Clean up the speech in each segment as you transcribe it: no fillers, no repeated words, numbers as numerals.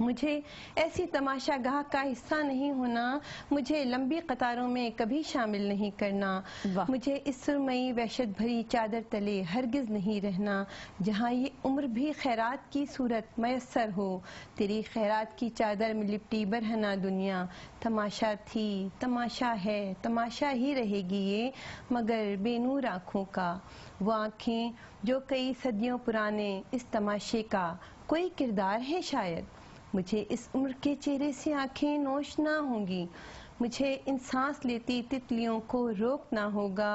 مجھے ایسی تماشا گاہ کا حصہ نہیں ہونا، مجھے لمبی قطاروں میں کبھی شامل نہیں کرنا، مجھے اس سرمئی وحشت بھری چادر تلے ہرگز نہیں رہنا جہاں یہ عمر بھی خیرات کی صورت میسر ہو۔ تیری خیرات کی چادر میں لپٹی برہنہ دنیا تماشا تھی، تماشا ہے، تماشا ہی رہے گی یہ مگر بے نور آنکھوں کا۔ وہ آنکھیں جو کئی صدیوں پرانے اس تماشے کا کوئی کردار ہے شاید۔ مجھے اس عمر کے چہرے سے آنکھیں نوش نہ ہوں گی، مجھے ان سانس لیتی تتلیوں کو روکنا ہوگا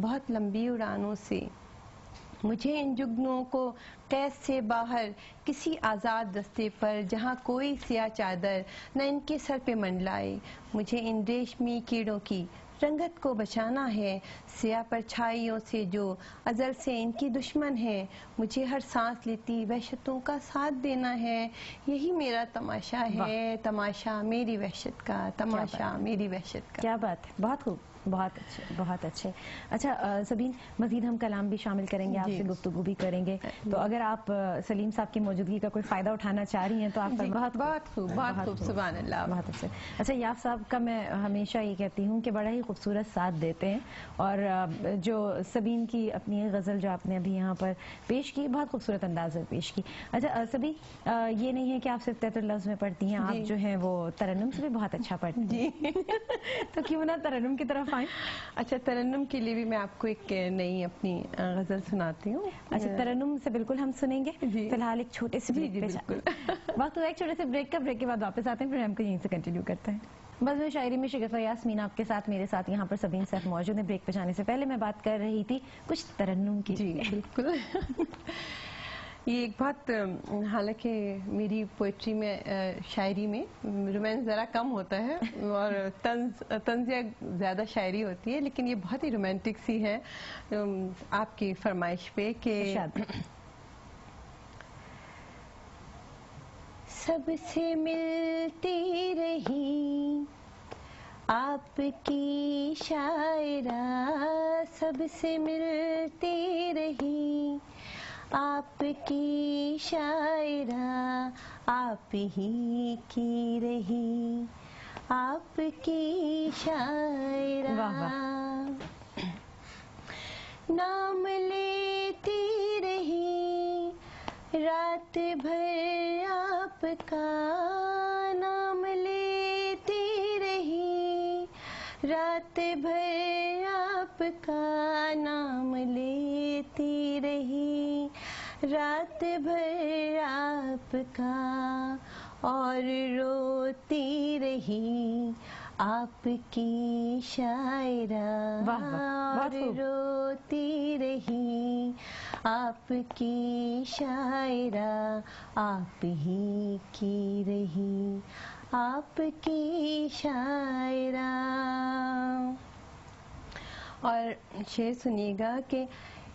بہت لمبی اڑانوں سے۔ مجھے ان جگنوں کو قید سے باہر کسی آزاد رستے پر جہاں کوئی سیاہ چادر نہ ان کے سر پہ منڈلائے، مجھے ان ریشمی کیڑوں کی رنگت کو بچانا ہے، سیاہ پرچھائیوں سے جو ازل سے ان کی دشمن ہے۔ مجھے ہر سانس لیتی وحشتوں کا ساتھ دینا ہے، یہی میرا تماشا ہے، تماشا میری وحشت کا، تماشا میری وحشت کا۔ کیا بات ہے، بہت خوب، بہت اچھے، بہت اچھے۔ اچھا سبین، مزید ہم کلام بھی شامل کریں گے، آپ سے گفتگو بھی کریں گے، تو اگر آپ سلیم صاحب کی موجودگی کا کوئی فائدہ اٹھانا چاہ رہی ہیں تو آپ بہت خوب، بہت خوب، سبحان اللہ، بہت اچھے۔ اچھا یاف صاحب کا میں ہمیشہ یہ کہتی ہوں کہ بڑا ہی خوبصورت ساتھ دیتے ہیں، اور جو سبین کی اپنی غزل جو آپ نے ابھی یہاں پر پیش کی، بہت خوبصورت انداز میں پیش کی۔ اچھا سبین، یہ نہیں ہے کہ آپ صرف تیتر لفظ میں پڑھتی ہیں، آپ جو ہیں وہ ترنم سے بھی بہت اچھا پڑھتی ہیں، تو کیوں نہ ترنم کی طرف آئیں؟ اچھا، ترنم کے لیے بھی میں آپ کو ایک نئی اپنی غزل سناتی ہوں۔ اچھا، ترنم سے بالکل ہم سنیں گے، فی الحال ایک چھوٹے سے بریک پہ بالکل وقت ہوا ایک چھوٹے سے بریک کا، بریک کے بعد واپس آتے ہیں، پھر ہم کو یہیں سے کنٹینیو کرتے ہیں۔ بس میں شاعری میں شگفتہ یاسمین آپ کے ساتھ، میرے ساتھ یہاں پر سبین صاحب موجود ہیں۔ بریک پہ جانے سے پہلے میں بات کر رہی تھی کچھ ترنم کی۔ جی بالکل۔ یہ ایک بہت، حالانکہ میری پوئٹری میں، شاعری میں رومانس ذرا کم ہوتا ہے اور طنزیہ زیادہ شاعری ہوتی ہے، لیکن یہ بہت ہی رومانٹک سی ہے آپ کی فرمائش پہ کہ سب سے ملتی رہی آپ کی شاعرہ، سب سے ملتی رہی آپ کی شاعرہ، آپ ہی کی رہی آپ کی شاعرہ، نام لیتی رہی رات بھر آپ کا، نام لیتی رہی رات بھر آپ کا، نام لیتی رہی رات بھر آپ کا، اور روتی رہی آپ کی شاعرہ، اور روتی رہی آپ کی شاعرہ، آپ ہی کی رہی آپ کی شاعرہ۔ اور شعر سنیے گا کہ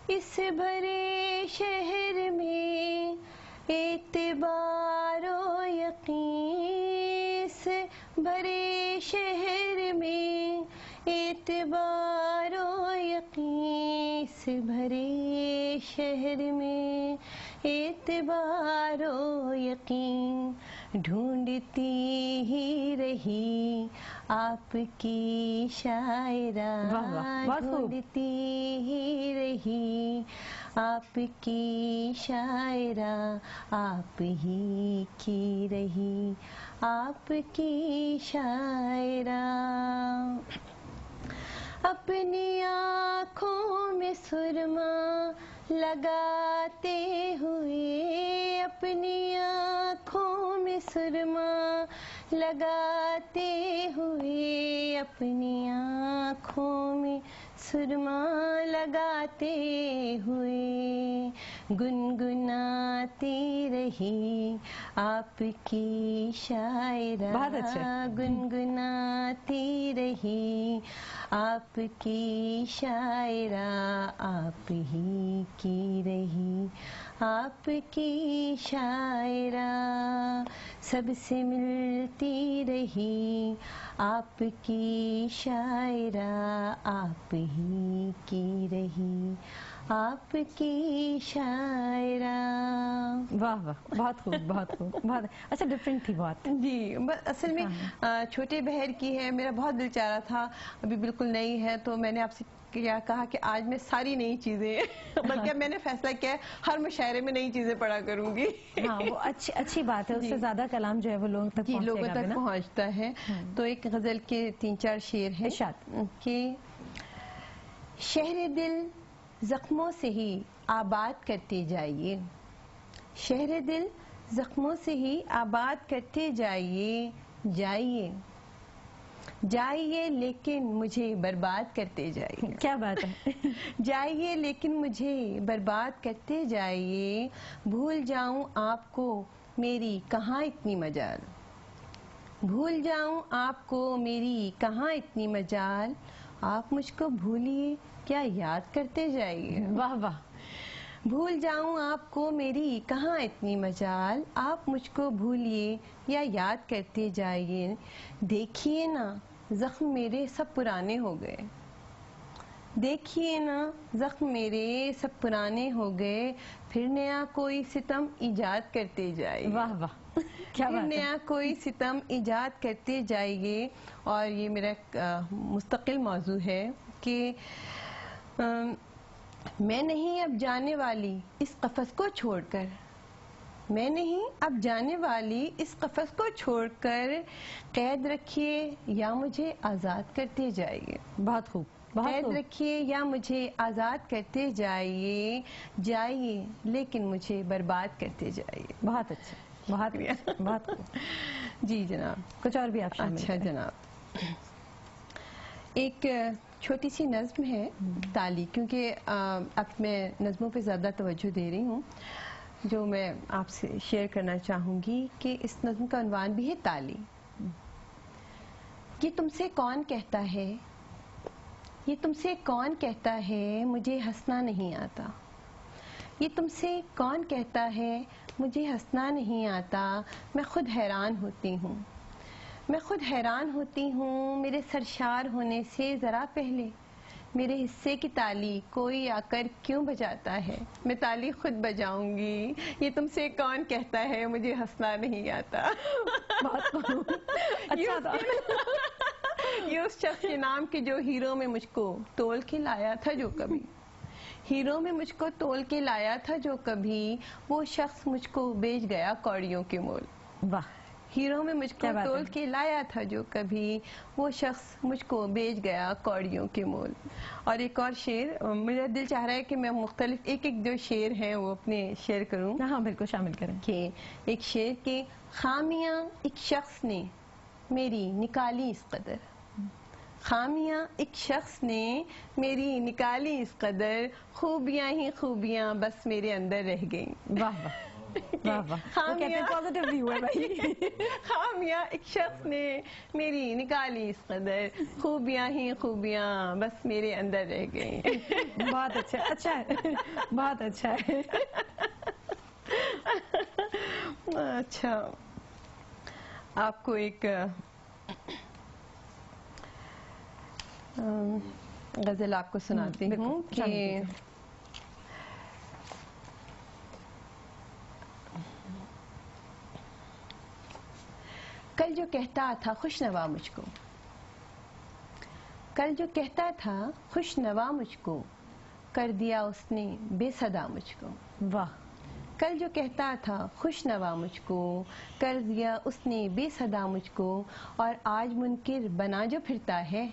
اس بھرے شہر میں اعتبار و یقین، اس بھرے شہر میں اعتبار و یقین، اس بھرے شہر میں اعتبار و یقین، ڈھونڈتی ہی رہی آپ کی شاعرہ، ڈھونڈتی ہی رہی آپ کی شاعرہ، آپ ہی کی رہی آپ کی شاعرہ، اپنی آنکھوں میں سرما لگاتے ہوئے، اپنی آنکھوں میں سرما لگاتے ہوئے، اپنی آنکھوں میں سرما لگاتے ہوئے، گنگناتی رہی آپ کی شاعرہ، گنگناتی رہی آپ کی شاعرہ، آپ ہی کی رہی آپ کی شاعرہ، سب سے ملتی رہی آپ کی شاعرہ، آپ ہی کی رہی آپ کی شاعرہ. واہ واہ، بہت خوب بہت خوب، بہت اچھا، ڈفرینٹ تھی بہت. جی اصل میں چھوٹے بہر کی ہے. میرا بہت دل چاہ رہا تھا، ابھی بالکل نئی ہے، تو میں نے آپ سے کیا کہا کہ آج میں ساری نئی چیزیں بلکہ میں نے فیصلہ کیا ہے ہر مشاعرے میں نئی چیزیں پڑھا کروں گی. ہاں وہ اچھی بات ہے، اس سے زیادہ کلام جو ہے وہ لوگوں تک پہنچے گا. لوگوں تک پہنچتا ہے. تو ایک غزل کے 3-4 شعر ہیں کہ شہر دل زخموں سے ہی آباد کرتے جائیے، شہر دل زخموں سے ہی آباد کرتے جائیے، جائیے جائیے لیکن مجھے برباد کرتے جائیے. کیا بات ہے. جائیے لیکن مجھے برباد کرتے جائیے، بھول جاؤں آپ کو میری کہاں اتنی مجال، بھول جاؤں آپ کو میری کہاں اتنی مجال، آپ مجھ کو بھولیے کیا یاد کرتے جائیے. واہ واہ. بھول جاؤں آپ کو میری کہاں اتنی مجال، آپ مجھ کو بھولیے یا یاد کرتے جائیے. دیکھیے نا زخم میرے سب پرانے ہو گئے، دیکھیے نا زخم میرے سب پرانے ہو گئے، پھر نیا کوئی ستم ایجاد کرتے جائیے. واہ واہ، کیا پھر بات ہے. نیا کوئی ستم ایجاد کرتے جائیے. اور یہ میرا مستقل موضوع ہے کہ میں نہیں اب جانے والی اس قفس کو چھوڑ کر، میں نہیں اب جانے والی اس قفس کو چھوڑ کر، قید رکھیے یا مجھے آزاد کرتے جائیے. بہت خوب، قید رکھیے یا مجھے آزاد کرتے جائیے، جائیے لیکن مجھے برباد کرتے جائیے. بہت اچھا، بہت بہت خوب. جی جناب، کچھ اور بھی آپ شامل اچھا کریں. جناب، ایک چھوٹی سی نظم ہے تالی، کیونکہ اب میں نظموں پہ زیادہ توجہ دے رہی ہوں، جو میں آپ سے شیئر کرنا چاہوں گی کہ اس نظم کا عنوان بھی ہے تالی. یہ تم سے کون کہتا ہے، یہ تم سے کون کہتا ہے مجھے ہنسنا نہیں آتا، یہ تم سے کون کہتا ہے مجھے ہنسنا نہیں آتا، میں خود حیران ہوتی ہوں، میں خود حیران ہوتی ہوں، میرے سرشار ہونے سے ذرا پہلے میرے حصے کی تالی کوئی آ کر کیوں بجاتا ہے، میں تالی خود بجاؤں گی، یہ تم سے کون کہتا ہے مجھے ہنسنا نہیں آتا. اچھا تھا. یہ اس شخص کے نام کے جو ہیرو میں مجھ کو تول کے لایا تھا جو کبھی، ہیرو میں مجھ کو تول کے لایا تھا جو کبھی، وہ شخص مجھ کو بیچ گیا کوڑیوں کے مول. واہ. ہیرو میں مجھ کو تول کے لایا تھا جو کبھی، وہ شخص مجھ کو بیچ گیا کوڑیوں کے مول. اور ایک اور شعر، میرا دل چاہ رہا ہے کہ میں مختلف ایک جو شعر ہیں وہ اپنے شیئر کروں. ہاں بالکل شامل کریں. کہ ایک شعر کے خامیاں ایک شخص نے میری نکالی اس قدر، خامیاں ایک شخص نے میری نکالی اس قدر، خوبیاں ہی خوبیاں بس میرے اندر رہ گئیں. واہ واہ واہ واہ. وہ کہتے ہیں پازیٹیو ویو ہے بھائی. خامیاں ایک شخص نے میری نکالی اس قدر، خوبیاں ہی خوبیاں بس میرے اندر رہ گئیں. بہت اچھا، اچھا ہے، بہت اچھا ہے. اچھا، آپ کو ایک غزل آپ کو سناتی ہوں کہ کل جو کہتا تھا خوش نوا مجھ کو، کل جو کہتا تھا خوش نوا مجھ کو، کر دیا اس نے بے صدا مجھ کو. واہ. کل جو کہتا تھا خوش نوا مجھ کو، کر دیا اس نے بے صدا مجھ کو، اور آج منکر بنا جو پھرتا ہے،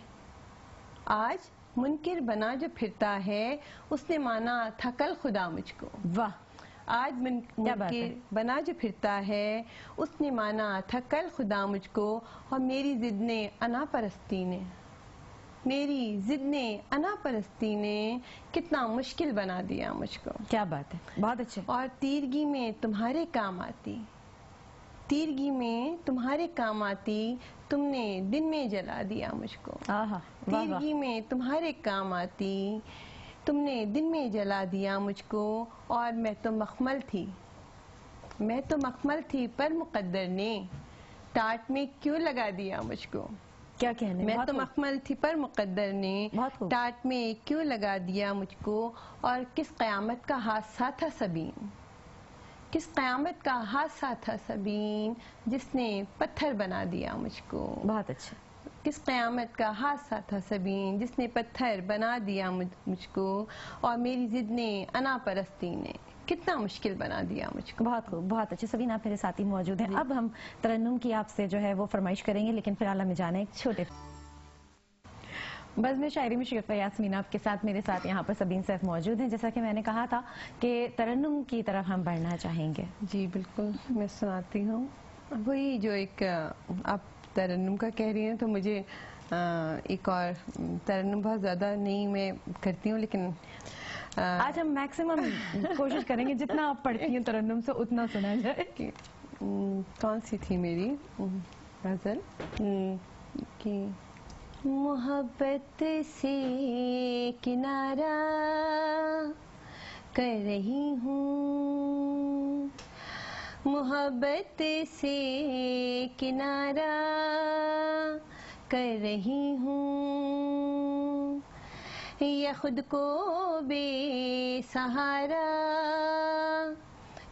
آج منکر بنا جو پھرتا ہے، اس نے مانا تھا کل خدا مجھ کو. واہ. آج منکر بنا جو پھرتا ہے، اس نے مانا تھا کل خدا مجھ کو، اور میری ضد نے انا پرستی نے، میری ضد نے انا پرستی نے کتنا مشکل بنا دیا مجھ کو. کیا بات ہے، بہت اچھے. اور تیرگی میں تمہارے کام آتی، تیرگی میں تمہارے کام آتی، تم نے دن میں جلا دیا مجھ کو. تیرگی میں تمہارے کام آتی، تم نے دن میں جلا دیا مجھ کو، اور میں تو مخمل تھی، میں تو مخمل تھی پر مقدر نے ٹاٹ میں کیوں لگا دیا مجھ کو. کیا کہنے، میں بہت تو خوب، مخمل تھی پر مقدر نے بہت خوب۔ ٹاٹ میں کیوں لگا دیا مجھ کو، اور کس قیامت کا حادثہ تھا سبین، کس قیامت کا حادثہ تھا سبین جس نے پتھر بنا دیا مجھ کو، بہت اچھا۔ کس قیامت کا حادثہ تھا سبین جس نے پتھر بنا دیا مجھ کو، اور میری ضد نے انا پرستی نے کتنا مشکل بنا دیا مجھ کو۔ بہت خوب، بہت اچھا۔ سبین آپ میرے ساتھی موجود ہیں، اب ہم ترنم کی آپ سے جو ہے وہ فرمائش کریں گے، لیکن فی الحال ہمیں جانا ہے ایک چھوٹے بزم شاعری میں شگفتہ یاسمین آپ کے ساتھ میرے ساتھ یہاں پر سبین سیف موجود ہیں۔ جیسا کہ میں نے کہا تھا کہ ترنم کی طرف ہم بڑھنا چاہیں گے۔ جی بالکل، میں سناتی ہوں وہی جو ایک آپ ترنم کا کہہ رہی ہیں، تو مجھے ایک اور ترنم بہت زیادہ نہیں میں کرتی ہوں، لیکن آج ہم میکسیمم کوشش کریں گے جتنا آپ پڑھتی ہیں ترنم سے اتنا سنا جائے۔ کون سی تھی میری غزل کہ محبت سے کنارہ کر رہی ہوں، محبت سے کنارہ کر رہی ہوں، یا خود کو بے سہارا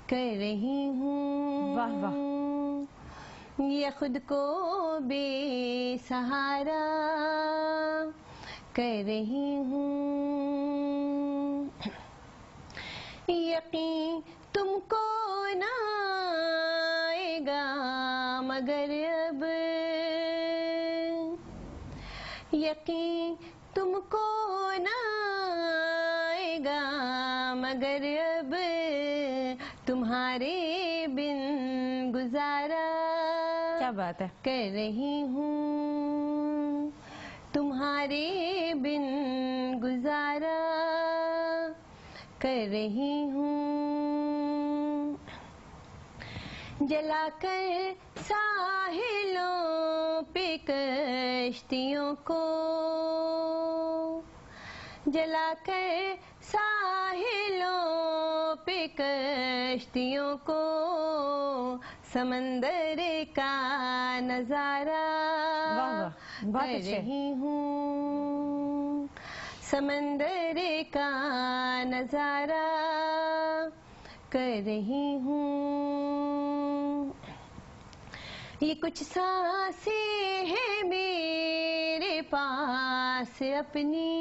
کر رہی ہوں، واہ واہ، یا خود کو بے سہارا کر رہی ہوں، یقین تم کو نہ آئے گا مگر اب، یقین تم کو نہ آئے گا مگر اب، تمہارے بن گزارا کیا بات ہے، کر رہی ہوں، تمہارے بن گزارا کر رہی ہوں، جلا کر ساحلوں پہ کشتیوں کو، جلا کر ساحلوں پہ کشتیوں کو، سمندر کا نظارہ واہ واہ، بہت کر اچھے، رہی ہوں، سمندر کا نظارہ کر رہی ہوں، یہ کچھ سانسیں ہیں میرے پاس اپنی،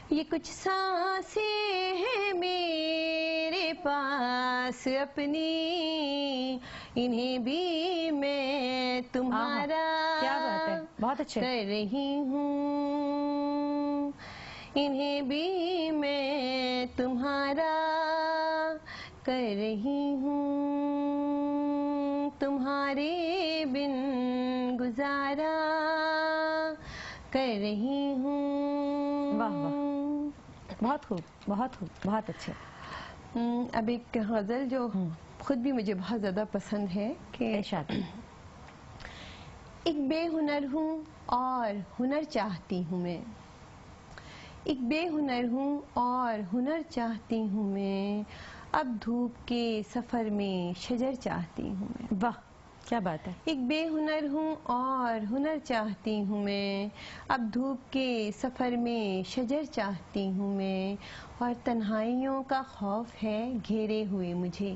یہ کچھ سانسیں ہیں میرے پاس اپنی، انہیں بھی میں تمہارا کیا بات ہے، بہت اچھے، کر رہی ہوں، انہیں بھی میں تمہارا کر رہی ہوں، تمہارے بن گزارا کر رہی ہوں۔ واہ واہ، بہت خوب، بہت خوب، بہت اچھے۔ اب ایک غزل جو خود بھی مجھے بہت زیادہ پسند ہے کہ ارشاد۔ ایک بے ہنر ہوں اور ہنر چاہتی ہوں میں، ایک بے ہنر ہوں اور ہنر چاہتی ہوں میں، اب دھوپ کے سفر میں شجر چاہتی ہوں میں، واہ، کیا بات ہے، ایک بے ہنر ہوں اور ہنر چاہتی ہوں میں، اب دھوپ کے سفر میں شجر چاہتی ہوں میں، اور تنہائیوں کا خوف ہے گھیرے ہوئے مجھے،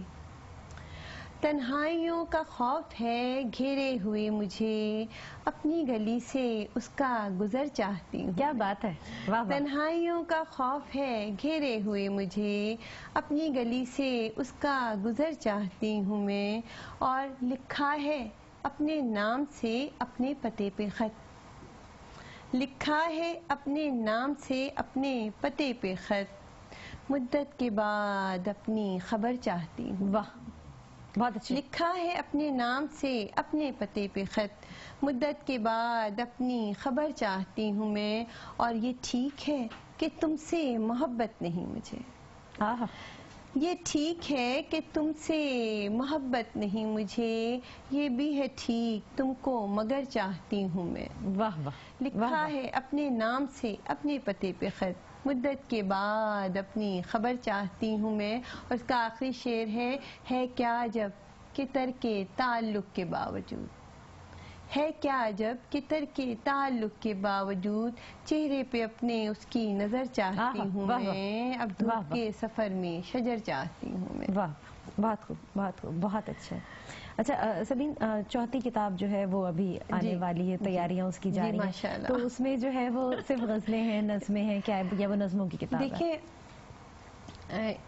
تنہائیوں کا خوف ہے گھیرے ہوئے مجھے، اپنی گلی سے اس کا گزر چاہتی ہوں، کیا بات ہے، واہ واہ، تنہائیوں کا خوف ہے گھیرے ہوئے مجھے، اپنی گلی سے اس کا گزر چاہتی ہوں میں، اور لکھا ہے اپنے نام سے اپنے پتے پہ خط، لکھا ہے اپنے نام سے اپنے پتے پہ خط، مدت کے بعد اپنی خبر چاہتی ہوں، واہ، بہت اچھے، لکھا ہے اپنے نام سے اپنے پتے پہ خط، مدت کے بعد اپنی خبر چاہتی ہوں میں، اور یہ ٹھیک ہے کہ تم سے محبت نہیں مجھے، آہا، یہ ٹھیک ہے کہ تم سے محبت نہیں مجھے، یہ بھی ہے ٹھیک تم کو مگر چاہتی ہوں میں، واہ واہ، واہ لکھا واہ، ہے اپنے نام سے اپنے پتے پہ خط، مدت کے بعد اپنی خبر چاہتی ہوں میں، اور اس کا آخری شعر ہے کیا جب کہ ترک تعلق کے باوجود، ہے کیا عجب کہ ترک تعلق کے باوجود چہرے پہ اپنے اس کی نظر چاہتی ہوں میں، اب دھوپ کے سفر میں شجر چاہتی ہوں میں. واہ، بہت خوب، بہت خوب، بہت اچھا. اچھا سبین، چوتھی کتاب جو ہے وہ ابھی آنے والی ہے، تیاریاں اس کی جاری ہیں، تو اس میں جو ہے وہ صرف غزلیں ہیں، نظمیں ہیں کیا، یا وہ نظموں کی کتاب ہے؟ دیکھیں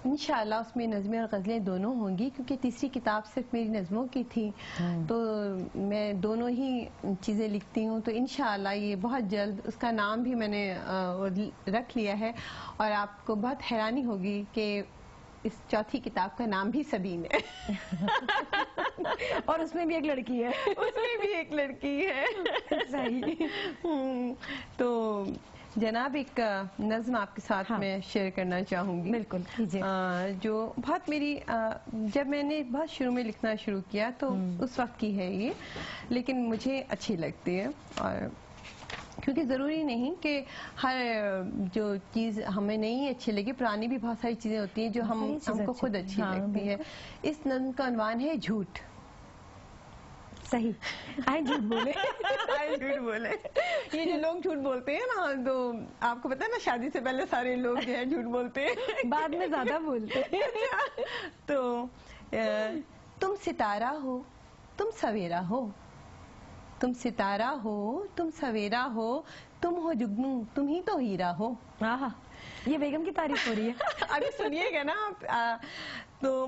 انشاءاللہ اس میں نظمیں اور غزلیں دونوں ہوں گی، کیونکہ تیسری کتاب صرف میری نظموں کی تھی، تو میں دونوں ہی چیزیں لکھتی ہوں، تو انشاءاللہ یہ بہت جلد اس کا نام بھی میں نے رکھ لیا ہے، اور آپ کو بہت حیرانی ہوگی کہ اس چوتھی کتاب کا نام بھی سبین ہے. اور اس میں بھی ایک لڑکی ہے. اس میں بھی ایک لڑکی ہے. صحیح. تو جناب ایک نظم آپ کے ساتھ میں شیئر کرنا چاہوں گی. بالکل کیجئے. جو بہت میری جب میں نے بہت شروع میں لکھنا شروع کیا تو اس وقت کی ہے یہ، لیکن مجھے اچھی لگتی ہے، اور کیونکہ ضروری نہیں کہ ہر جو چیز ہمیں نہیں اچھی لگی، پرانی بھی بہت ساری چیزیں ہوتی ہیں جو ہم کو خود اچھی لگتی ہے. اس نظم کا عنوان ہے جھوٹ. صحیح. آئے جھوٹ بولے. آئے جھوٹ بولے. یہ جو لوگ جھوٹ بولتے ہیں نا، تو آپ کو پتا ہے نا شادی سے پہلے سارے لوگ جو ہے جھوٹ بولتے ہیں، بعد میں زیادہ بولتے ہیں. تو تم ستارہ ہو، تم سویرا ہو، تم ستارہ ہو، تم سویرا ہو، تم ہو جگنو، تم ہی تو ہیرا ہو. یہ بیگم کی تعریف ہو رہی ہے. ابھی سنیے گا نا آپ. تو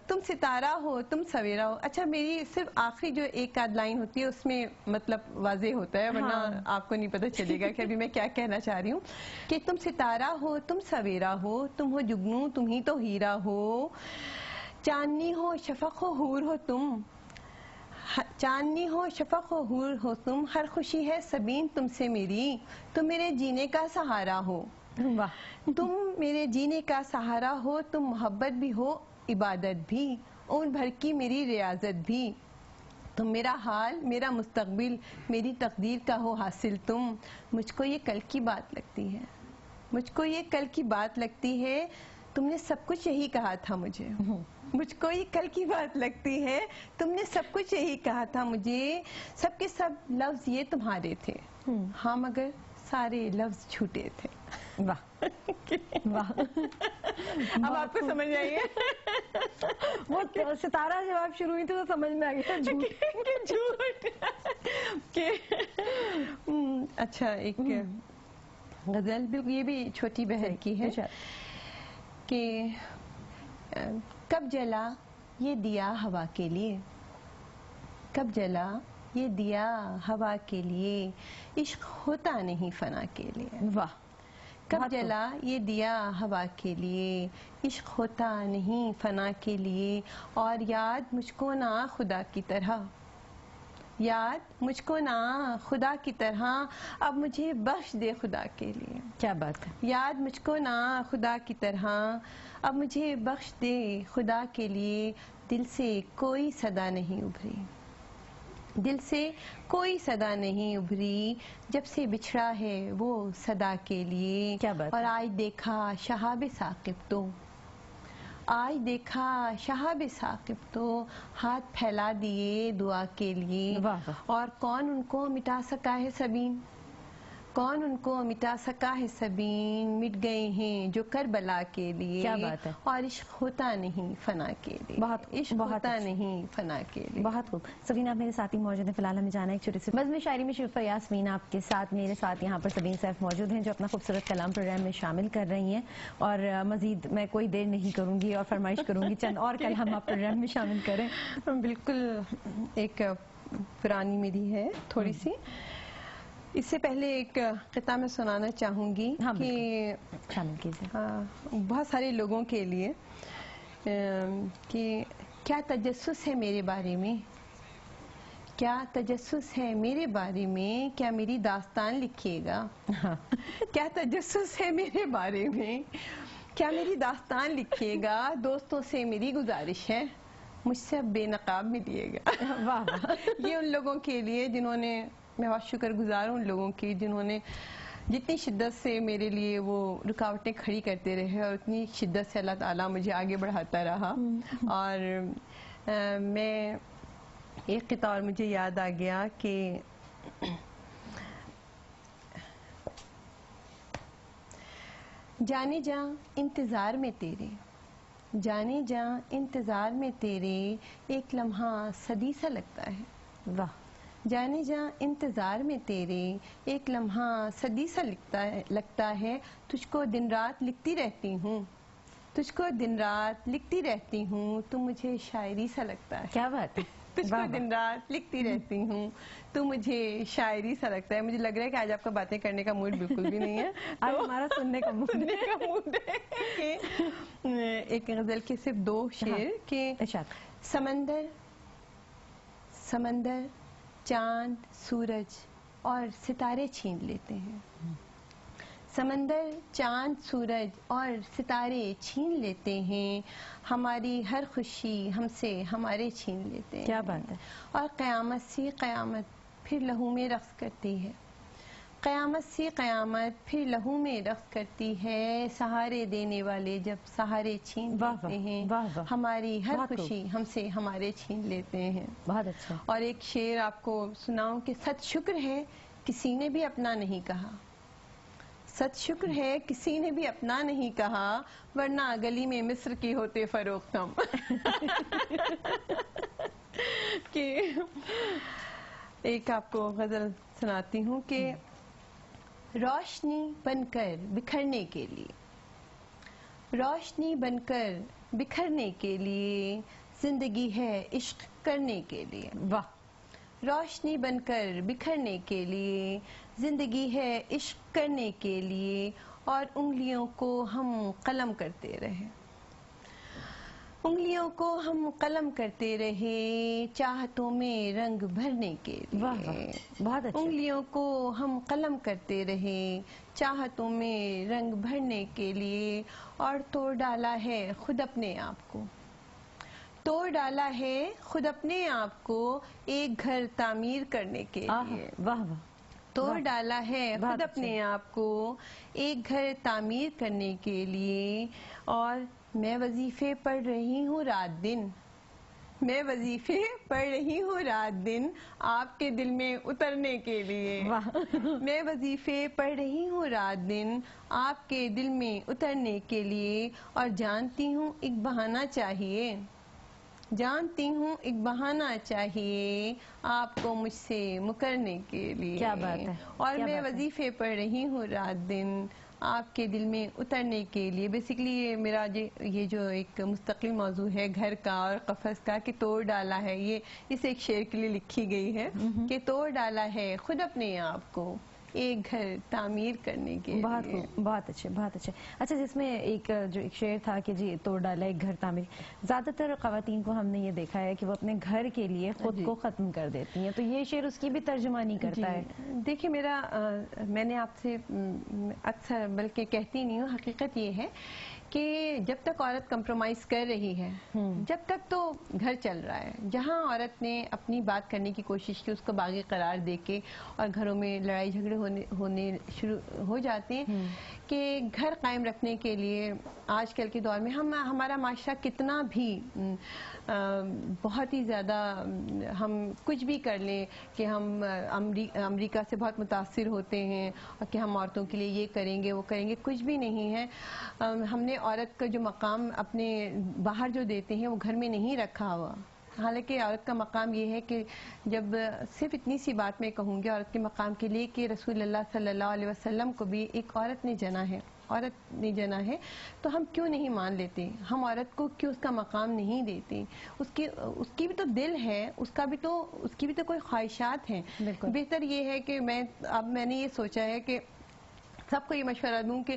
تم ستارہ ہو، تم سویرا ہو. اچھا میری صرف آخری جو ایک آدھ لائن ہوتی ہے اس میں مطلب واضح ہوتا ہے، ورنہ آپ کو نہیں پتہ چلے گا کہ ابھی میں کیا کہنا چاہ رہی ہوں. کہ تم ستارہ ہو، تم سویرا ہو، تم ہو جگنو، تم ہی تو ہیرا ہو. چاندنی ہو، شفق ہو، حور ہو تم، چاندنی ہو، شفق ہو، حور ہو تم. ہر خوشی ہے سبین تم سے میری، تم میرے جینے کا سہارا ہو. تم میرے جینے کا سہارا ہو، تم محبت بھی ہو، عبادت بھی، اون بھر کی میری ریاضت بھی. تم میرا حال، میرا مستقبل، میری تقدیر کا ہو حاصل تم. مجھ کو یہ کل کی بات لگتی ہے، مجھ کو یہ کل کی بات لگتی ہے، تم نے سب کچھ یہی کہا تھا مجھے. مجھ کو یہ کل کی بات لگتی ہے، تم نے سب کچھ یہی کہا تھا مجھے. سب کے سب لفظ یہ تمہارے تھے، ہاں مگر سارے لفظ جھوٹے تھے. واہ واہ. اب آپ کو سمجھ آئیے وہ ستارہ جب آپ شروع ہوئی تھی تو سمجھ میں آ گیا جھوٹ. اچھا ایک غزل بالکل یہ بھی چھوٹی بہن کی ہے کہ کب جلا یہ دیا ہوا کے لیے، کب جلا یہ دیا ہوا کے لیے، عشق ہوتا نہیں فنا کے لیے. واہ. کب جلا یہ دیا ہوا کے لیے، عشق ہوتا نہیں فنا کے لیے. اور یاد مجھ کو نہ خدا کی طرح، یاد مجھ کو نہ خدا کی طرح، اب مجھے بخش دے خدا کے لیے. کیا بات ہے. یاد مجھ کو نہ خدا کی طرح، اب مجھے بخش دے خدا کے لیے. دل سے کوئی صدا نہیں ابھری، دل سے کوئی صدا نہیں ابھری، جب سے بچھڑا ہے وہ صدا کے لیے. کیا بات. اور آج دیکھا شہاب ثاقب تو، آج دیکھا شہاب ثاقب تو، ہاتھ پھیلا دیے دعا کے لیے. اور کون ان کو مٹا سکا ہے سبین، کون ان کو مٹا سکا ہے سبین، مٹ گئے ہیں جو کربلا کے لیے. کیا بات ہے. اور عشق ہوتا نہیں فنا کے لیے، بہت عشق ہوتا نہیں فنا کے لیے. بہت خوب. سبین آپ میرے ساتھی موجود ہیں، فی الحال ہمیں جانا ہے ایک چھوٹی سی نظم شاعری میں. شریفہ یاسمین آپ کے ساتھ، میرے ساتھ یہاں پر سبین سیف موجود ہیں جو اپنا خوبصورت کلام پروگرام میں شامل کر رہی ہیں. اور مزید میں کوئی دیر نہیں کروں گی اور فرمائش کروں گی چند اور کلام آپ پروگرام میں شامل کریں. بالکل ایک پرانی میری ہے تھوڑی سی. اس سے پہلے ایک قطعہ میں سنانا چاہوں گی کہ شامل کیجیے بہت سارے لوگوں کے لیے، کہ کیا تجسس ہے میرے بارے میں، کیا تجسس ہے میرے بارے میں، کیا میری داستان لکھیے گا. کیا تجسس ہے میرے بارے میں، کیا میری داستان لکھیے گا. دوستوں سے میری گزارش ہے، مجھ سے اب بے نقاب ملیے گا. یہ ان لوگوں کے لیے جنہوں نے، میں بہت شکر گزار ہوں ان لوگوں کی جنہوں نے جتنی شدت سے میرے لیے وہ رکاوٹیں کھڑی کرتے رہے، اور اتنی شدت سے اللہ تعالیٰ مجھے آگے بڑھاتا رہا. اور میں ایک قطعہ اور مجھے یاد آ گیا کہ جانے جاں انتظار میں تیرے، جانے جاں انتظار میں تیرے، ایک لمحہ صدی سا لگتا ہے۔ واہ، جانے جاں انتظار میں تیرے، ایک لمحہ صدی سا لگتا ہے، تجھ کو دن رات لکھتی رہتی ہوں، تجھ کو دن رات لکھتی رہتی ہوں، تو مجھے شاعری سا لگتا ہے۔ کیا بات ہے، تجھ کو دن رات لکھتی رہتی ہوں تو مجھے شاعری سا لگتا ہے۔ مجھے لگ رہا ہے کہ آج آپ کا باتیں کرنے کا موڈ بالکل بھی نہیں ہے، آج ہمارا سننے کا موڈ سننے کا موڈ ہے کہ ایک غزل کے صرف 2 شعر کہ ارشاد۔ سمندر، سمندر چاند سورج اور ستارے چھین لیتے ہیں، سمندر چاند سورج اور ستارے چھین لیتے ہیں، ہماری ہر خوشی ہم سے ہمارے چھین لیتے ہیں۔ کیا بات ہے۔ اور قیامت سی قیامت پھر لہو میں رقص کرتی ہے، قیامت سی قیامت پھر لہو میں رقص کرتی ہے، سہارے دینے والے جب سہارے چھین لیتے ہیں، ہماری ہر خوشی ہم سے ہمارے چھین لیتے ہیں۔ بہت اچھا۔ اور ایک شعر آپ کو سناؤں کہ ست شکر ہے کسی نے بھی اپنا نہیں کہا، ست شکر ہے کسی نے بھی اپنا نہیں کہا، ورنہ گلی میں مصر کی ہوتے فروخت ہم۔ کہ ایک آپ کو غزل سناتی ہوں کہ روشنی بن کر بکھرنے کے لیے، روشنی بن کر بکھرنے کے لیے، زندگی ہے عشق کرنے کے لیے۔ واہ، روشنی بن کر بکھرنے کے لیے، زندگی ہے عشق کرنے کے لیے، اور انگلیوں کو ہم قلم کرتے رہے، انگلیوں کو ہم قلم کرتے رہے، چاہتوں میں رنگ بھرنے کے لیے۔ واہ واہ، بہت اچھا۔ انگلیوں کو ہم قلم کرتے رہے، چاہتوں میں رنگ بھرنے کے لیے، اور توڑ ڈالا ہے خود اپنے آپ کو، توڑ ڈالا ہے خود اپنے آپ کو، ایک گھر تعمیر کرنے کے لیے۔ واہ واہ، توڑ ڈالا ہے خود اپنے آپ کو، ایک گھر تعمیر کرنے کے لیے، اور میں وظیفے پڑھ رہی ہوں رات دن، میں وظیفے پڑھ رہی ہوں رات دن، آپ کے دل میں اترنے کے لیے۔ میں وظیفے پڑھ رہی ہوں رات دن، آپ کے دل میں اترنے کے لیے، اور جانتی ہوں ایک بہانہ چاہیے، جانتی ہوں ایک بہانہ چاہیے، آپ کو مجھ سے مکرنے کے لیے۔ کیا بات ہے، اور میں وظیفے پڑھ رہی ہوں رات دن، آپ کے دل میں اترنے کے لیے۔ بیسیکلی یہ میرا یہ جو ایک مستقل موضوع ہے گھر کا اور قفس کا کہ توڑ ڈالا ہے، یہ اس ایک شعر کے لیے لکھی گئی ہے کہ توڑ ڈالا ہے خود اپنے آپ کو، ایک گھر تعمیر کرنے کے لیے۔ بہت خوب، بہت اچھے، بہت اچھے۔ اچھا، جس میں ایک شعر تھا کہ جی توڑ ڈالا ایک گھر تعمیر، زیادہ تر خواتین کو ہم نے یہ دیکھا ہے کہ وہ اپنے گھر کے لیے خود کو ختم کر دیتی ہیں، تو یہ شعر اس کی بھی ترجمانی کرتا ہے۔ دیکھیے میں نے آپ سے اکثر بلکہ کہتی نہیں ہوں، حقیقت یہ ہے کہ جب تک عورت کمپرومائز کر رہی ہے، جب تک تو گھر چل رہا ہے۔ جہاں عورت نے اپنی بات کرنے کی کوشش کی، اس کو باغی قرار دے کے اور گھروں میں لڑائی جھگڑے ہونے شروع ہو جاتے ہیں کہ گھر قائم رکھنے کے لیے آج کل کے دور میں ہمارا معاشرہ کتنا بھی بہت ہی زیادہ ہم کچھ بھی کر لیں کہ ہم امریکہ سے بہت متاثر ہوتے ہیں اور کہ ہم عورتوں کے لیے یہ کریں گے وہ کریں گے، کچھ بھی نہیں ہے۔ ہم نے عورت کا جو مقام اپنے باہر جو دیتے ہیں وہ گھر میں نہیں رکھا ہوا، حالانکہ عورت کا مقام یہ ہے کہ جب صرف اتنی سی بات میں کہوں گی عورت کے مقام کے لیے کہ رسول اللہ صلی اللہ علیہ وسلم کو بھی ایک عورت نے جنا ہے، عورت نے جنا ہے، تو ہم کیوں نہیں مان لیتے؟ ہم عورت کو کیوں اس کا مقام نہیں دیتے؟ اس کی بھی تو دل ہے، اس کی بھی تو کوئی خواہشات ہیں۔ بہتر یہ ہے کہ میں نے یہ سوچا ہے کہ سب کو یہ مشورہ دوں کہ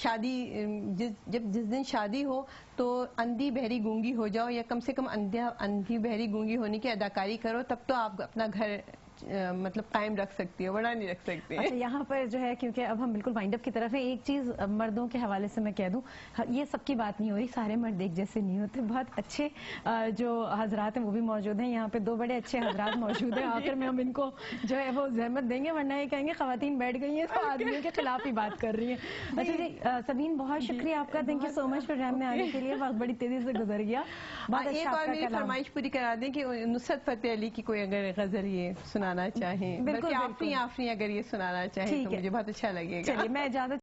شادی جس دن شادی ہو تو اندھی بہری گونگی ہو جاؤ، یا کم سے کم اندھی بہری گونگی ہونے کی اداکاری کرو، تب تو آپ اپنا گھر مطلب قائم رکھ سکتی ہیں، ورنہ نہیں رکھ سکتی ہیں۔ اچھا یہاں پر جو ہے کیونکہ اب ہم بالکل وائنڈ اپ کی طرف ہیں، ایک چیز مردوں کے حوالے سے میں کہہ دوں، یہ سب کی بات نہیں ہو رہی، سارے مرد ایک جیسے نہیں ہوتے، بہت اچھے جو حضرات ہیں وہ بھی موجود ہیں یہاں پہ، دو بڑے اچھے حضرات موجود ہیں، آخر میں ہم ان کو جو ہے وہ زحمت دیں گے، ورنہ یہ کہیں گے خواتین بیٹھ گئی ہیں تو آدمیوں کے خلاف ہی بات کر رہی ہیں۔ اچھا جی سبین بہت شکریہ آپ کا، thank you so much programme میں آنے کے لیے، وقت بڑی تیزی سے گزر گیا۔ بہت ایک اچھا اور آپ کا میری کلام۔ فرمائش پوری کرا دیں کہ نصرت فتح علی کی کوئی اگر غزل یہ سنانا چاہیں، بالکل بلکہ آفرین اگر یہ سنانا چاہیں تو مجھے بہت اچھا لگے گا۔ چلیے میں اجازت